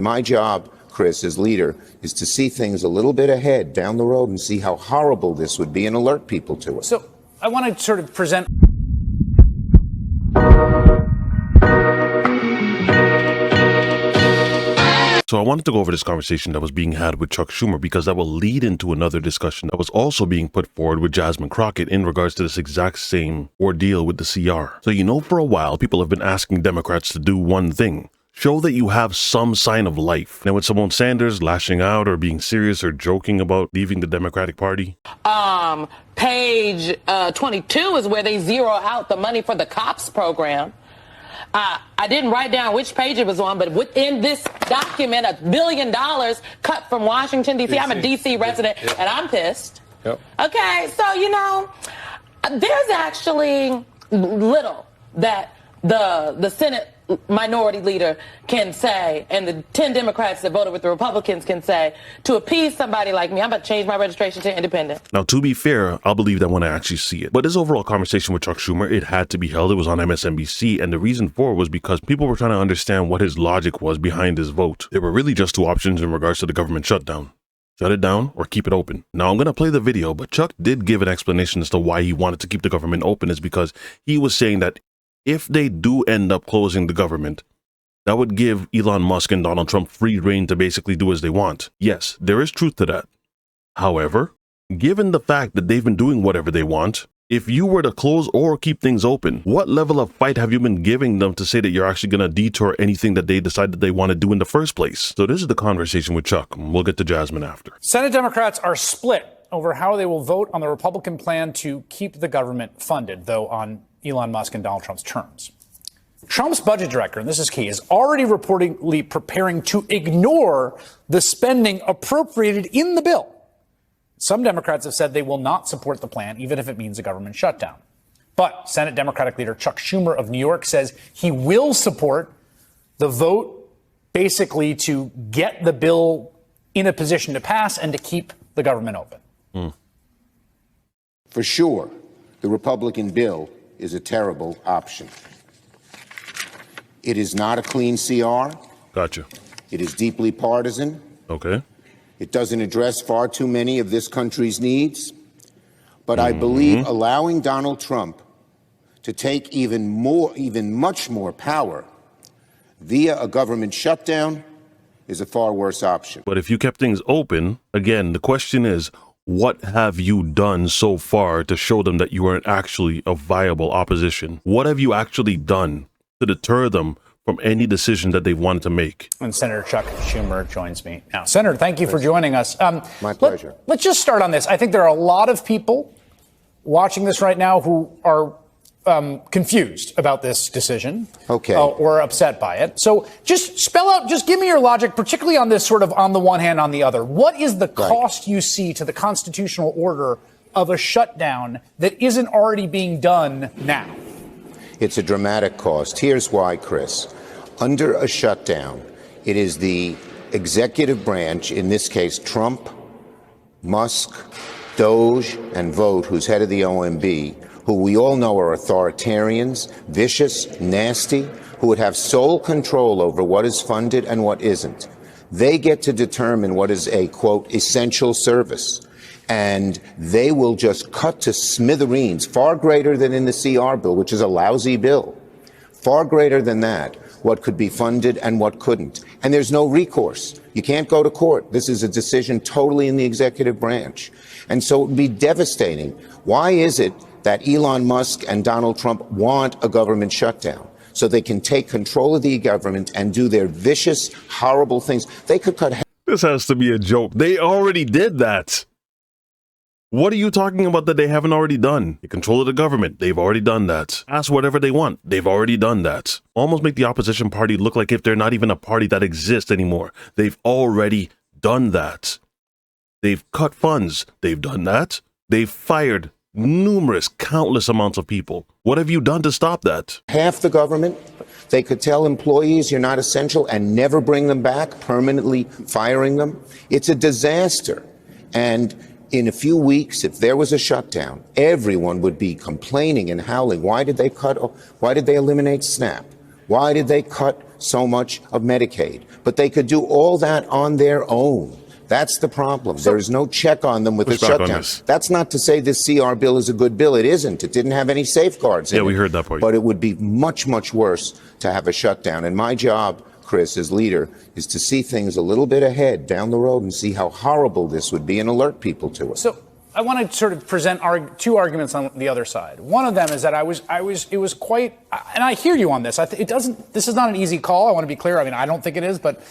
My job, Chris, as leader, is to see things a little bit ahead down the road and see how horrible this would be and alert people to it. So I want to sort of present. So I wanted to go over this conversation that was being had with Chuck Schumer because that will lead into another discussion that was also being put forward with Jasmine Crockett in regards to this exact same ordeal with the CR. So, for a while, people have been asking Democrats to do one thing. Show that you have some sign of life. Now, with Simone Sanders lashing out or being serious or joking about leaving the Democratic Party. Page 22 is where they zero out the money for the COPS program. I didn't write down which page it was on, but within this document, $1 billion cut from Washington, D.C. I'm a D.C. resident, and I'm pissed. Yep. Okay, so, there's actually little that the Senate minority leader can say, and the 10 Democrats that voted with the Republicans can say, to appease somebody like me. I'm about to change my registration to independent. Now, to be fair, I'll believe that when I actually see it. But this overall conversation with Chuck Schumer, it had to be held. It was on MSNBC. And the reason for it was because people were trying to understand what his logic was behind his vote. There were really just two options in regards to the government shutdown. Shut it down or keep it open. Now, I'm going to play the video, but Chuck did give an explanation as to why he wanted to keep the government open is because he was saying that if they do end up closing the government, that would give Elon Musk and Donald Trump free rein to basically do as they want. Yes, there is truth to that. However, given the fact that they've been doing whatever they want, if you were to close or keep things open, what level of fight have you been giving them to say that you're actually going to detour anything that they decide that they want to do in the first place? So this is the conversation with Chuck. We'll get to Jasmine after. Senate Democrats are split over how they will vote on the Republican plan to keep the government funded, though on Elon Musk and Donald Trump's terms. Trump's budget director, and this is key, is already reportedly preparing to ignore the spending appropriated in the bill. Some Democrats have said they will not support the plan, even if it means a government shutdown. But Senate Democratic leader Chuck Schumer of New York says he will support the vote basically to get the bill in a position to pass and to keep the government open. For sure, the Republican bill is a terrible option. It is not a clean CR. Gotcha. It is deeply partisan. Okay. It doesn't address far too many of this country's needs. But I believe allowing Donald Trump to take even much more power via a government shutdown is a far worse option. But if you kept things open, again, the question is, what have you done so far to show them that you are actually a viable opposition? What have you actually done to deter them from any decision that they wanted to make? And Senator Chuck Schumer joins me now. Senator, thank you for joining us. My pleasure. Let's just start on this. I think there are a lot of people watching this right now who are confused about this decision, or upset by it. So just spell out, just give me your logic, particularly on this sort of on the one hand, on the other. What is the cost you see to the constitutional order of a shutdown that isn't already being done now? It's a dramatic cost. Here's why, Chris. Under a shutdown, it is the executive branch, in this case Trump, Musk, Doge, and Vogt, who's head of the OMB, who we all know are authoritarians, vicious, nasty, who would have sole control over what is funded and what isn't. They get to determine what is a, quote, essential service. And they will just cut to smithereens, far greater than in the CR bill, which is a lousy bill, far greater than that, what could be funded and what couldn't. And there's no recourse. You can't go to court. This is a decision totally in the executive branch. And so it would be devastating. Why is it that Elon Musk and Donald Trump want a government shutdown? So they can take control of the government and do their vicious, horrible things. They could cut. This has to be a joke. They already did that. What are you talking about that they haven't already done? The control of the government, they've already done that. Ask whatever they want, they've already done that. Almost make the opposition party look like if they're not even a party that exists anymore. They've already done that. They've cut funds, they've done that. They've fired countless amounts of people. What have you done to stop that? Half the government, they could tell employees you're not essential and never bring them back, permanently firing them. It's a disaster. And in a few weeks, if there was a shutdown, everyone would be complaining and howling. Why did they eliminate SNAP? Why did they cut so much of Medicaid. But they could do all that on their own. That's the problem. There is no check on them with the shutdown. That's not to say this CR bill is a good bill. It isn't. It didn't have any safeguards in it. Yeah, we heard that part. But it would be much, much worse to have a shutdown. And my job, Chris, as leader, is to see things a little bit ahead down the road and see how horrible this would be and alert people to it. So I want to sort of present two arguments on the other side. One of them is that it was quite, and I hear you on this. This is not an easy call. I want to be clear. I mean, I don't think it is, but,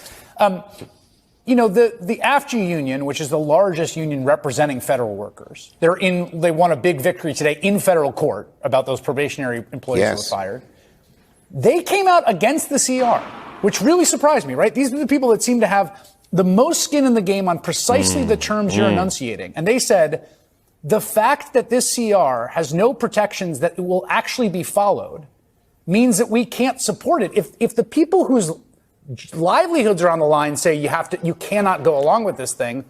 you know, the AFG union, which is the largest union representing federal workers, they won a big victory today in federal court about those probationary employees who were fired. They came out against the CR, which really surprised me, right? These are the people that seem to have the most skin in the game on precisely the terms you're enunciating. And they said, the fact that this CR has no protections that will actually be followed means that we can't support it. If the people whose livelihoods are on the line say you cannot go along with this thing,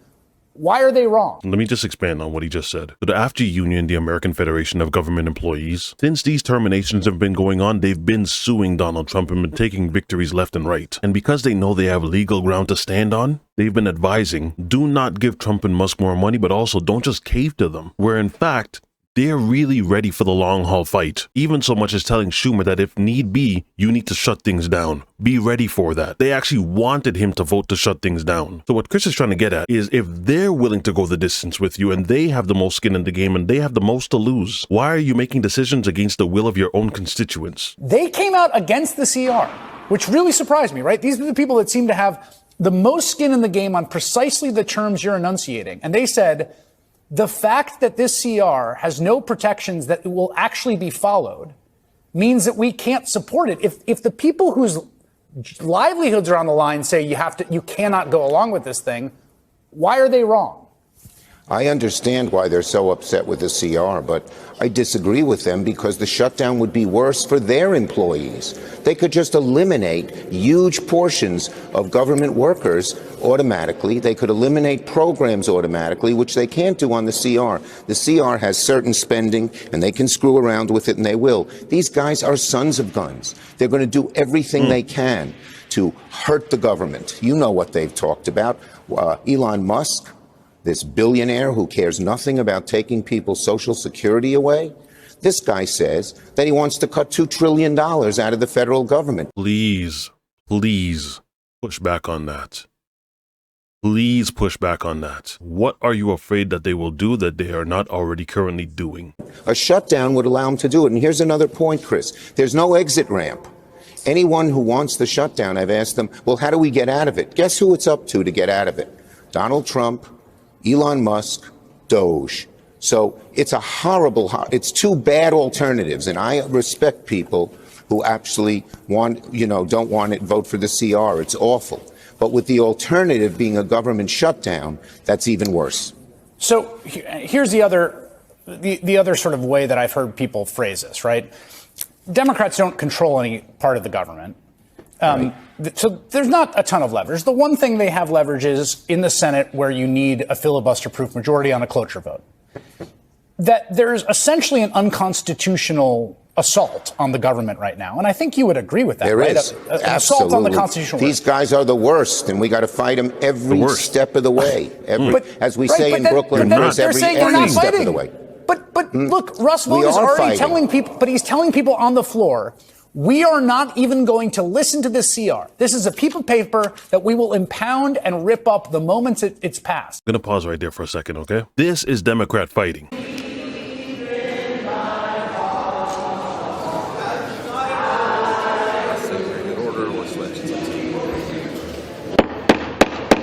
why are they wrong? Let me just expand on what he just said. The AFG Union, the American Federation of Government Employees, since these terminations have been going on, they've been suing Donald Trump and been taking victories left and right. And because they know they have legal ground to stand on, they've been advising, do not give Trump and Musk more money, but also don't just cave to them. Where in fact, they're really ready for the long haul fight. Even so much as telling Schumer that if need be, you need to shut things down. Be ready for that. They actually wanted him to vote to shut things down. So what Chris is trying to get at is if they're willing to go the distance with you and they have the most skin in the game and they have the most to lose, why are you making decisions against the will of your own constituents? They came out against the CR, which really surprised me, right? These are the people that seem to have the most skin in the game on precisely the terms you're enunciating. And they said, the fact that this CR has no protections that will actually be followed means that we can't support it. If the people whose livelihoods are on the line say you cannot go along with this thing, why are they wrong? I understand why they're so upset with the CR, but I disagree with them because the shutdown would be worse for their employees. They could just eliminate huge portions of government workers automatically. They could eliminate programs automatically, which they can't do on the CR. The CR has certain spending, and they can screw around with it, and they will. These guys are sons of guns. They're going to do everything they can to hurt the government. You know what they've talked about. Elon Musk, this billionaire who cares nothing about taking people's Social Security away, this guy says that he wants to cut $2 trillion out of the federal government. Please push back on that. Please push back on that. What are you afraid that they will do that they are not already currently doing? A shutdown would allow them to do it. And here's another point, Chris. There's no exit ramp. Anyone who wants the shutdown, I've asked them, well, how do we get out of it? Guess who it's up to get out of it? Donald Trump, Elon Musk, Doge. So it's it's two bad alternatives. And I respect people who actually don't want it, vote for the CR. It's awful. But with the alternative being a government shutdown, that's even worse. So here's the other sort of way that I've heard people phrase this, right? Democrats don't control any part of the government. Right. So there's not a ton of leverage. The one thing they have leverage is in the Senate where you need a filibuster-proof majority on a cloture vote. That there's essentially an unconstitutional assault on the government right now. And I think you would agree with that, there right? Is. An assault on the constitutional These guys are the worst, and we got to fight them every step of the way. As we say in Brooklyn, every step of the way. But look, Russ Vought is already telling people, but he's telling people on the floor, we are not even going to listen to this CR. This is a piece of paper that we will impound and rip up the moment it's passed. I'm going to pause right there for a second, okay? This is Democrat fighting.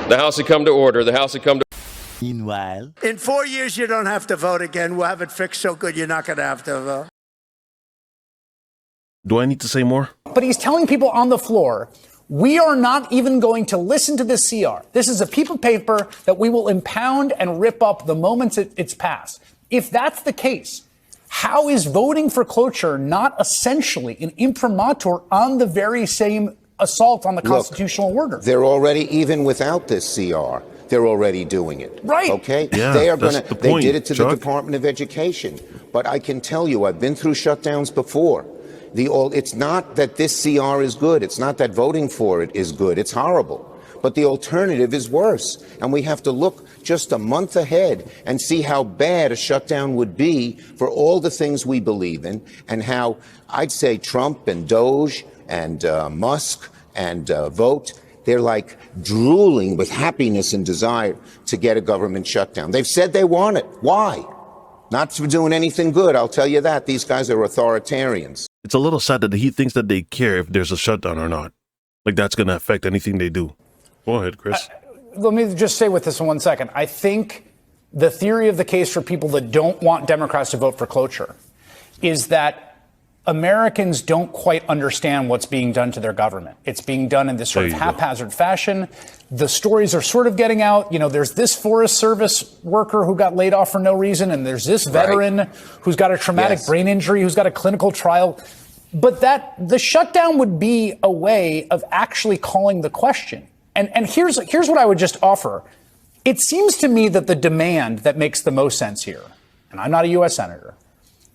The House had come to order. The House had come to. Meanwhile, in 4 years, you don't have to vote again. We'll have it fixed so good you're not going to have to vote. Do I need to say more? But he's telling people on the floor, we are not even going to listen to this CR. This is a piece of paper that we will impound and rip up the moment it's passed. If that's the case, how is voting for cloture not essentially an imprimatur on the very same assault on the constitutional order? They're already, even without this CR, they're already doing it. Right. Okay? Yeah, they are going to, they did it to Chuck. the Department of Education. But I can tell you, I've been through shutdowns before. It's not that this CR is good. It's not that voting for it is good. It's horrible. But the alternative is worse. And we have to look just a month ahead and see how bad a shutdown would be for all the things we believe in, and how I'd say Trump and Doge and Musk and Vote, they're like drooling with happiness and desire to get a government shutdown. They've said they want it. Why? Not for doing anything good, I'll tell you that. These guys are authoritarians. It's a little sad that he thinks that they care if there's a shutdown or not. Like that's going to affect anything they do. Go ahead, Chris. Let me just stay with this in 1 second. I think the theory of the case for people that don't want Democrats to vote for cloture is that Americans don't quite understand what's being done to their government. It's being done in this sort of haphazard fashion. The stories are sort of getting out. You know, there's this Forest Service worker who got laid off for no reason, and there's this veteran who's got a traumatic brain injury, who's got a clinical trial. But the shutdown would be a way of actually calling the question. And here's what I would just offer. It seems to me that the demand that makes the most sense here, and I'm not a U.S. senator,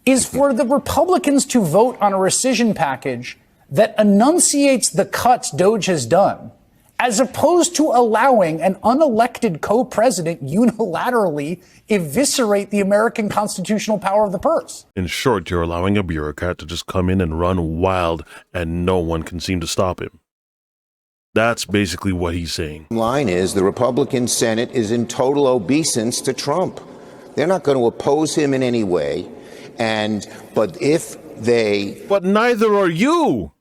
is for the Republicans to vote on a rescission package that enunciates the cuts Doge has done, as opposed to allowing an unelected co-president unilaterally eviscerate the American constitutional power of the purse. In short, you're allowing a bureaucrat to just come in and run wild, and no one can seem to stop him. That's basically what he's saying. Line is the Republican Senate is in total obeisance to Trump. They're not going to oppose him in any way. But neither are you.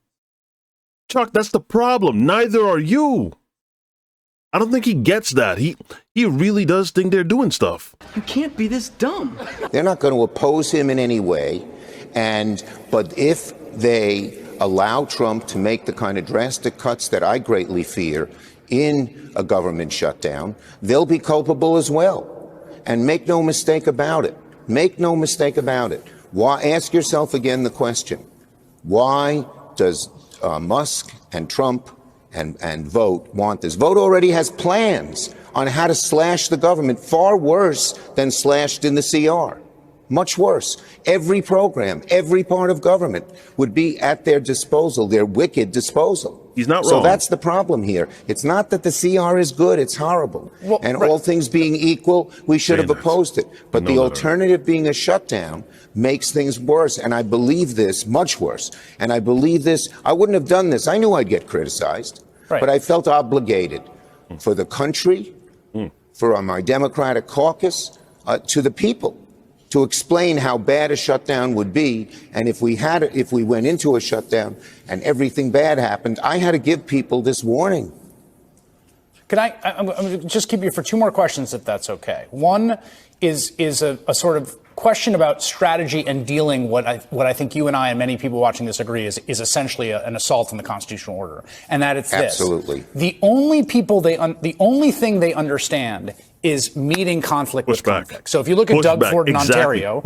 Chuck, that's the problem. Neither are you. I don't think he gets that. He really does think they're doing stuff. You can't be this dumb. They're not going to oppose him in any way. But if they allow Trump to make the kind of drastic cuts that I greatly fear in a government shutdown, they'll be culpable as well. And make no mistake about it. Make no mistake about it. Why? Ask yourself again the question. Why does Musk and Trump and Vote want this? Vote already has plans on how to slash the government, far worse than slashed in the CR. Much worse. Every program, every part of government would be at their disposal, their wicked disposal. He's not wrong. So that's the problem here. It's not that the CR is good, it's horrible. All things being equal, we should have opposed it. But the alternative being a shutdown makes things worse. And I believe this, much worse. And I believe this, I wouldn't have done this. I knew I'd get criticized. But I felt obligated for the country, for my Democratic caucus, to the people, to explain how bad a shutdown would be. And if we went into a shutdown and everything bad happened, I had to give people this warning. Can I'm going to just keep you for two more questions, if that's okay. One is a sort of question about strategy and dealing what I think you and I and many people watching this agree is essentially an assault on the constitutional order, and that it's this. Absolutely. The only thing they understand is meeting conflict with conflict. So if you look at Doug Ford in Ontario,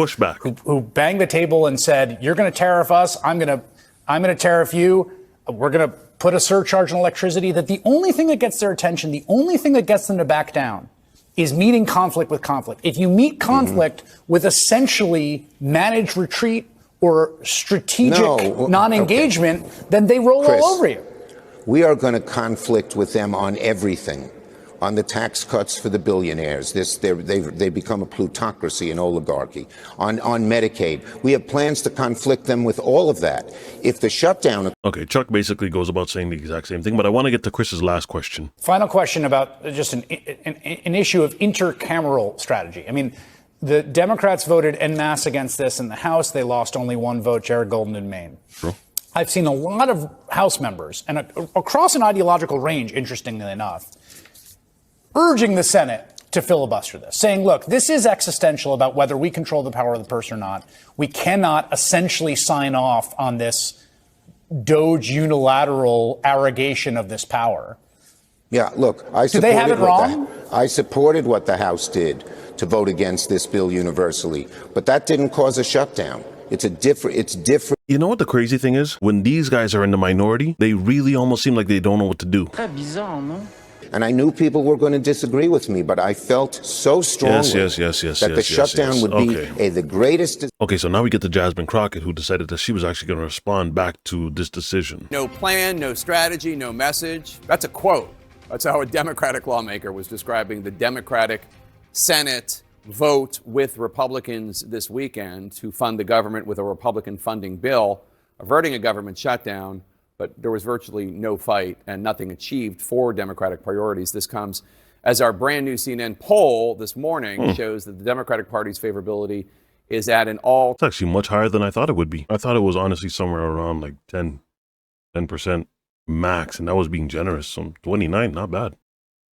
who banged the table and said, "You're going to tariff us, I'm going to tariff you. We're going to put a surcharge on electricity," that the only thing that gets their attention, the only thing that gets them to back down, is meeting conflict with conflict. If you meet conflict with essentially managed retreat or strategic non-engagement, then they roll all over you. We are going to conflict with them on everything. On the tax cuts for the billionaires. They become a plutocracy, an oligarchy. On Medicaid. We have plans to conflict them with all of that. If the shutdown... Okay, Chuck basically goes about saying the exact same thing, but I want to get to Chris's last question. Final question about just an issue of intercameral strategy. I mean, the Democrats voted en masse against this in the House. They lost only one vote, Jared Golden in Maine. True. I've seen a lot of House members, and across an ideological range, interestingly enough, urging the Senate to filibuster this, saying, look, this is existential about whether we control the power of the purse or not. We cannot essentially sign off on this Doge unilateral arrogation of this power. Yeah, look, do they have it wrong? I supported what the House did to vote against this bill universally, but that didn't cause a shutdown. It's different. You know what the crazy thing is? When these guys are in the minority, they really almost seem like they don't know what to do. Très bizarre, non? And I knew people were going to disagree with me, but I felt so strongly that the shutdown would be the greatest. Okay, so now we get to Jasmine Crockett, who decided that she was actually going to respond back to this decision. No plan, no strategy, no message. That's a quote. That's how a Democratic lawmaker was describing the Democratic Senate vote with Republicans this weekend to fund the government with a Republican funding bill, averting a government shutdown. But there was virtually no fight and nothing achieved for Democratic priorities. This comes as our brand new CNN poll this morning shows that the Democratic Party's favorability is at an all. It's actually much higher than I thought it would be. I thought it was honestly somewhere around like 10% max, and that was being generous. So 29, not bad.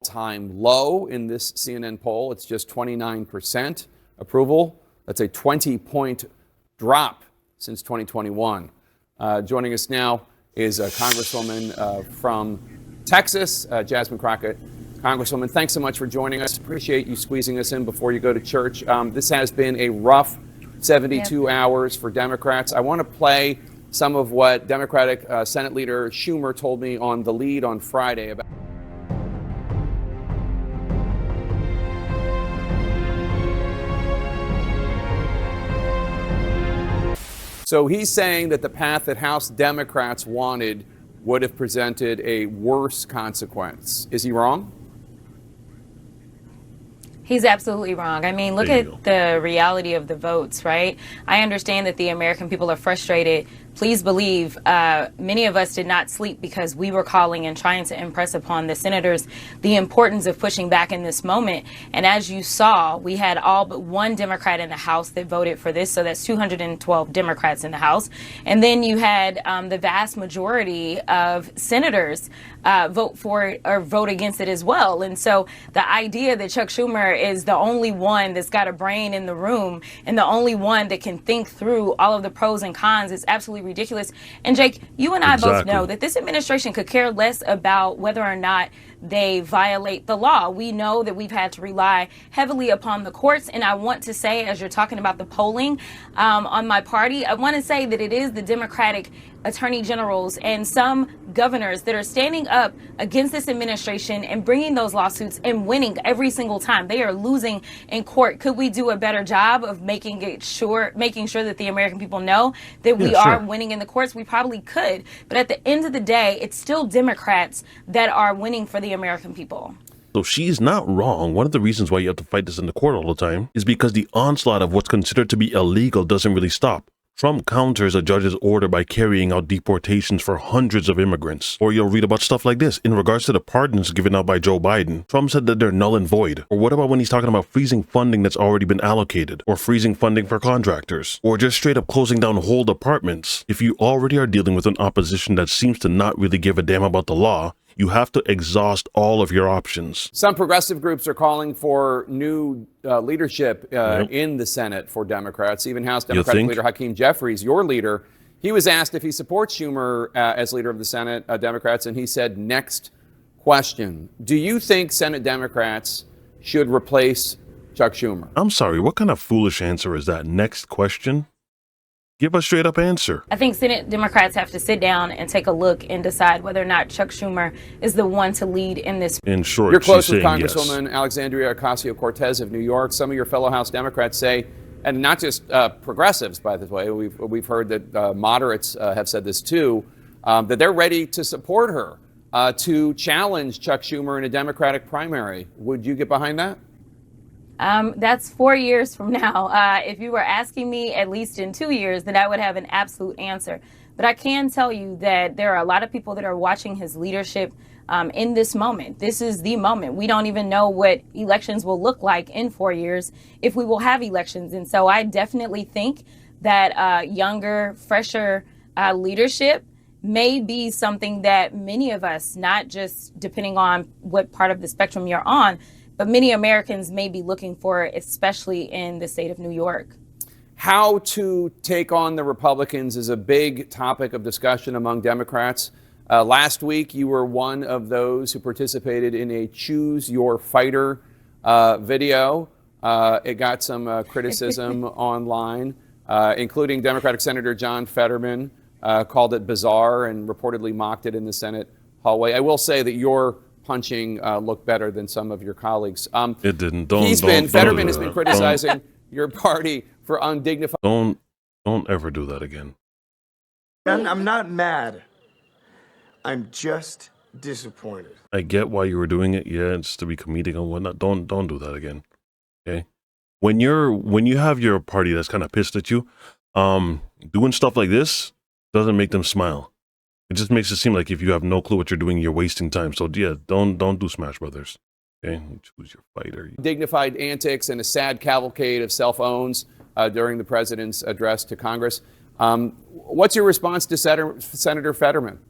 Time low in this CNN poll. It's just 29% approval. That's a 20-point drop since 2021. Joining us now is a Congresswoman from Texas, Jasmine Crockett. Congresswoman, thanks so much for joining us. Appreciate you squeezing us in before you go to church. This has been a rough 72 hours for Democrats. I want to play some of what Democratic Senate Leader Schumer told me on The Lead on Friday about. So he's saying that the path that House Democrats wanted would have presented a worse consequence. Is he wrong? He's absolutely wrong. I mean, look at the reality of the votes, right? I understand that the American people are frustrated. Please believe many of us did not sleep because we were calling and trying to impress upon the senators the importance of pushing back in this moment. And as you saw, we had all but one Democrat in the House that voted for this. So that's 212 Democrats in the House. And then you had the vast majority of senators vote for it or vote against it as well. And so the idea that Chuck Schumer is the only one that's got a brain in the room and the only one that can think through all of the pros and cons is absolutely ridiculous. And Jake, you and I both know that this administration could care less about whether or not they violate the law. We know that we've had to rely heavily upon the courts. And I want to say, as you're talking about the polling on my party, I want to say that it is the Democratic attorney generals and some governors that are standing up against this administration and bringing those lawsuits and winning every single time. They are losing in court. Could we do a better job of making sure that the American people know that we are winning in the courts? We probably could. But at the end of the day, it's still Democrats that are winning for the American people. So she's not wrong. One of the reasons why you have to fight this in the court all the time is because the onslaught of what's considered to be illegal doesn't really stop. Trump counters a judge's order by carrying out deportations for hundreds of immigrants. Or you'll read about stuff like this. In regards to the pardons given out by Joe Biden, Trump said that they're null and void. Or what about when he's talking about freezing funding that's already been allocated? Or freezing funding for contractors? Or just straight up closing down whole departments? If you already are dealing with an opposition that seems to not really give a damn about the law, you have to exhaust all of your options. Some progressive groups are calling for new leadership in the Senate for Democrats. Even House Democratic leader Hakeem Jeffries, your leader, he was asked if he supports Schumer as leader of the Senate Democrats, and he said, next question. Do you think Senate Democrats should replace Chuck Schumer? I'm sorry, what kind of foolish answer is that? Next question? Give a straight up answer. I think Senate Democrats have to sit down and take a look and decide whether or not Chuck Schumer is the one to lead in this. In short, you're close with Congresswoman Congresswoman Alexandria Ocasio-Cortez of New York. Some of your fellow House Democrats say, and not just progressives, by the way, we've heard that moderates have said this too, that they're ready to support her to challenge Chuck Schumer in a Democratic primary. Would you get behind that? That's 4 years from now. If you were asking me at least in 2 years, then I would have an absolute answer. But I can tell you that there are a lot of people that are watching his leadership in this moment. This is the moment. We don't even know what elections will look like in 4 years if we will have elections. And so I definitely think that younger, fresher leadership may be something that many of us, not just depending on what part of the spectrum you're on, but many Americans may be looking for, especially in the state of New York. How to take on the Republicans is a big topic of discussion among Democrats. Last week, you were one of those who participated in a Choose Your Fighter video. It got some criticism online, including Democratic Senator John Fetterman called it bizarre and reportedly mocked it in the Senate hallway. I will say that your punching look better than some of your colleagues. It didn't. Fetterman has been criticizing your party for undignified. Don't ever do that again. I'm not mad. I'm just disappointed. I get why you were doing it. Yeah, it's to be comedic and whatnot. Don't do that again. Okay. When you have your party that's kind of pissed at you, doing stuff like this doesn't make them smile. It just makes it seem like if you have no clue what you're doing, you're wasting time. So yeah, don't do Smash Brothers. Okay, choose your fighter. Dignified antics and a sad cavalcade of cell phones during the president's address to Congress. What's your response to Senator Fetterman?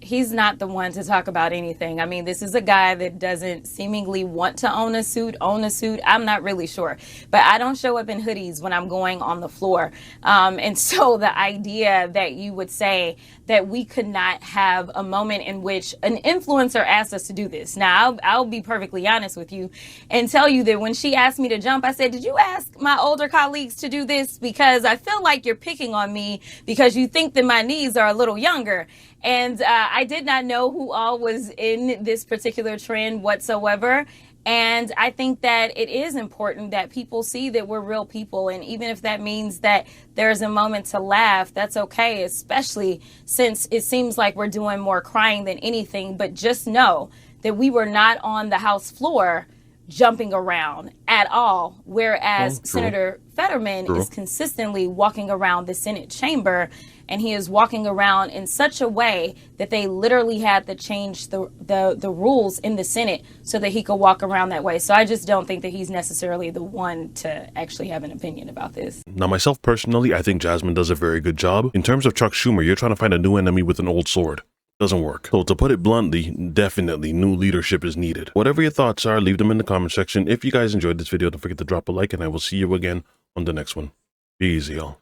He's not the one to talk about anything. I mean, this is a guy that doesn't seemingly want to own a suit. I'm not really sure. But I don't show up in hoodies when I'm going on the floor. And so the idea that you would say that we could not have a moment in which an influencer asked us to do this. Now, I'll be perfectly honest with you and tell you that when she asked me to jump, I said, did you ask my older colleagues to do this? Because I feel like you're picking on me because you think that my knees are a little younger. And I did not know who all was in this particular trend whatsoever. And I think that it is important that people see that we're real people. And even if that means that there's a moment to laugh, that's okay, especially since it seems like we're doing more crying than anything. But just know that we were not on the House floor jumping around at all, whereas Senator Fetterman is consistently walking around the Senate chamber, and he is walking around in such a way that they literally had to change the rules in the Senate so that he could walk around that way. So I just don't think that he's necessarily the one to actually have an opinion about this. Now, myself personally, I think Jasmine does a very good job. In terms of Chuck Schumer, you're trying to find a new enemy with an old sword. Doesn't work. So to put it bluntly, definitely new leadership is needed. Whatever your thoughts are, leave them in the comment section. If you guys enjoyed this video, don't forget to drop a like, and I will see you again on the next one. Be easy, y'all.